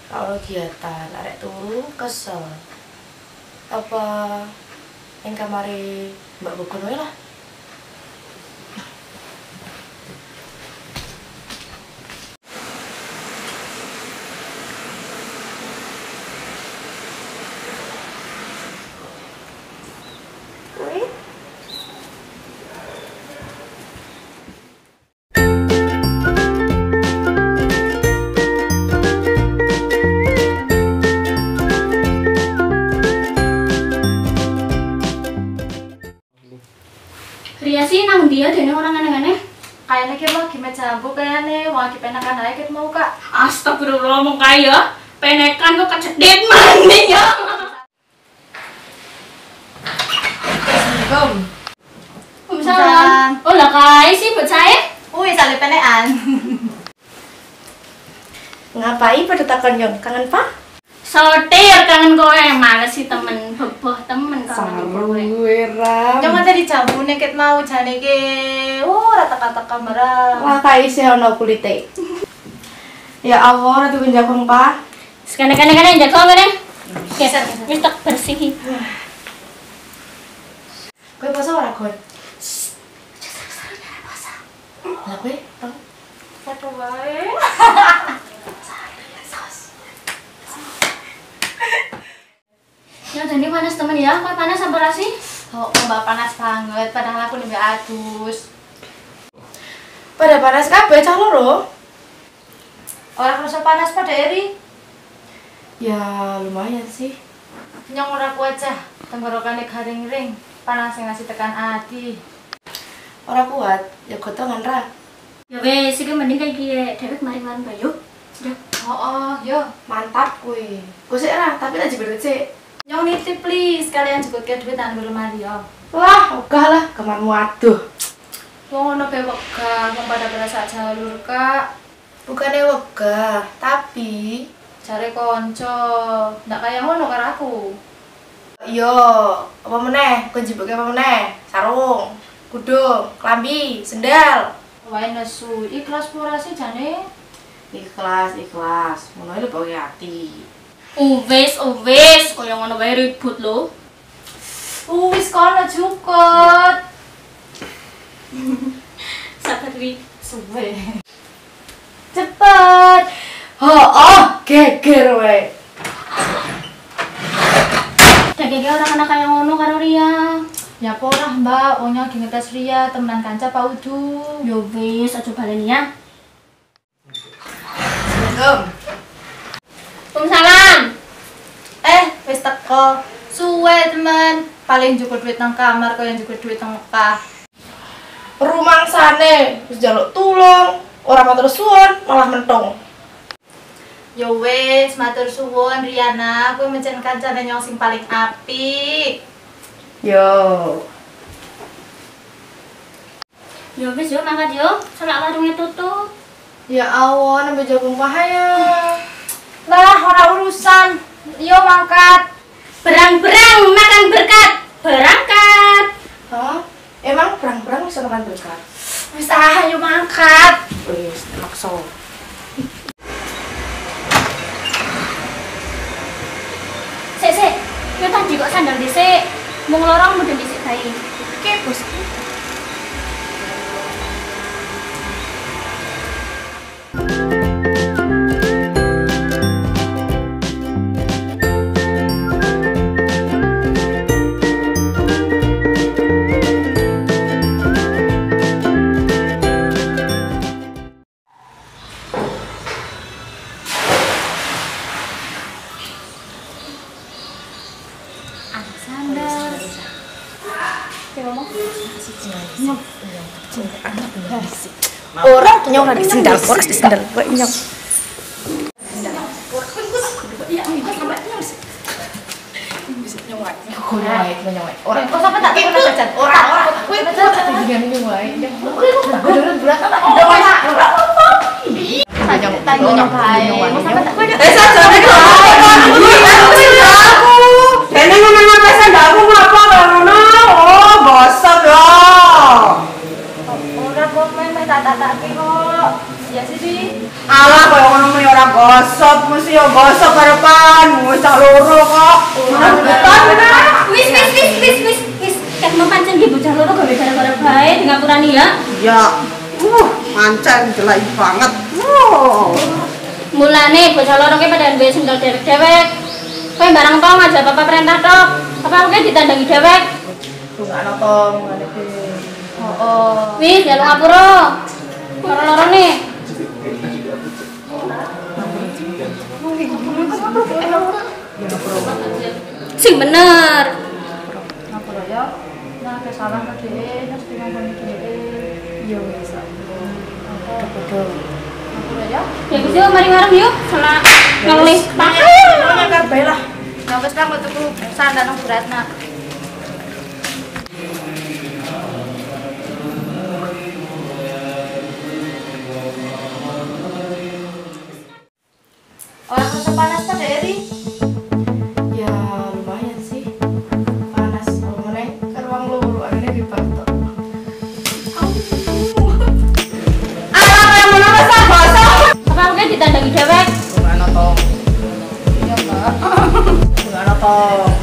kalau kegiatan arek turu kesel. Apa yang kamari Mbak Bukun wae lah. Ria sih nang dia dene orang aneh-aneh. Kayaknya kita lagi mejabu kayaknya, mau lagi penakan aja kita mau kak. Astagfirullah mau kaya penekan kok kecedet mandi ya. Assalamualaikum. Waalaikumsalam. Oh lah kai sih buat saya. Wih, saling penekan. Ngapain pada takon Yong? Kangen Pak? Sotir kangen kowe, males sih temen beboh temen kangen kowe. Ram. Jangan tadi jabu nih kita mau jane ke, rata-rata kamera. Wah, kai sih ono kulite. Ya Allah, ratu penjagung Pak. Sekane-kane jago ngene. Geser, wis tak bersihin. Kowe poso ora, Gon? Lah kowe, Foto bae. Ya jadi panas temen ya, kok panas sampurasi? Oh, mbak panas banget, padahal aku lebih adus. pada panas kabeh cah loro. Orang rasa panas pada Eri. Ya lumayan sih. Nyong ora kuat cah, tenggorokannya garing ring, panas yang ngasih tekan ati. Ora kuat, ya gotongan ra. Ya wes, iki mending kayak gini, dewek mari-mari bayu. Sudah. Oh, yo. Mantap kowe. Kowe sik ra, tapi tak jebret sik. Nyong nitip please, kalian juga ke duit nang lemari yo. Wah, ogah lah, kemarmu aduh. Wong ono pe wegah, wong pada berasa jalur kak. Bukannya wegah, tapi Jare konco, ndak kaya ngono karo aku. yo, apa meneh? Kowe jibuke apa meneh? Sarung, kudung, klambi, sendal. Wae nesu, ikhlas pura sih jane. Ikhlas, ikhlas. Ngono iki pokoke ati. Uwes, koyo ngono wae ribut lho. Wis kono cukut. Sabar wi. Suwe. Cepet. Geger wae. Dagenge ora kena kaya ngono karo Ria. Ya porah mbak, wongnya lagi ngetes Ria, temenan kanca Pak Udu. Yo wis, aja baleni ya. Assalamualaikum. Waalaikumsalam. Wis teko. Suwe temen, paling juga duit nang kamar kok yang juga duit nang Mekah. Rumangsane wis njaluk tulung, ora matur suwun, malah mentong. Ya wis, matur suwun Riana, kowe mencen kancane nyong sing paling apik. Yo. Yo wis yo mangkat yo, selak warungnya tutup. Ya Allah, nambah jagung bahaya. Lah, ora urusan. Yo mangkat. Berang-berang makan berkat. Berangkat. Hah? Emang perang-perang bisa makan berkat? Wis ayo mangkat. Wis, maksa. Sik. Yo tadi kok sandal dhisik. Mung lorong mudun dhisik bae. Oke, bos. Sandal. Orang punya orang di sendal, orang di sendal, gue nyok. Orang, Kok sampe tak tukar jajan? orang, gue jajan ini wae. Beneran berasa tak orang. Tanya nyong bae. Kok sampe tak tukar Eh, sajane kok. Dene ngomong apa sandalku ngapa ngono? Oh, gosok yo. ora kok main tak kok. Ya sih, Di. Alah koyo ngono muni ora gosok mesti ya gosok karepan, cah loro kok. Wis. Ket mau pancen nggih bocah loro gawe gara-gara bae di ngapurani ya. Ya. Mancen jelek banget. Mulane bocah loro ki padha duwe sendal dewek-dewek. Kowe barang tau aja papa perintah tok. Apa kowe ditandangi dewek? Enggak ana to ngene iki. Wis, ya lu ngapura. Loro-loro nih. Sing bener. Ngapura ya. Nah, kesalah kok dhewe, terus ngomong dhewe. Yo wis. Padha-padha. Ngapura ya. Ya wis yo mari ngarep yuk. Salah ngelih. Pokoknya kabeh lah. Ya wis lah tuku sandal nang Buratna. Orang rasa panas kan Eri? Ya lumayan sih. Panas ngomongnya ke ruang luru akhirnya di Batok. Apa kowe ditandangi dewek? Enggak ana to. Iya, Mbak. Enggak ana to.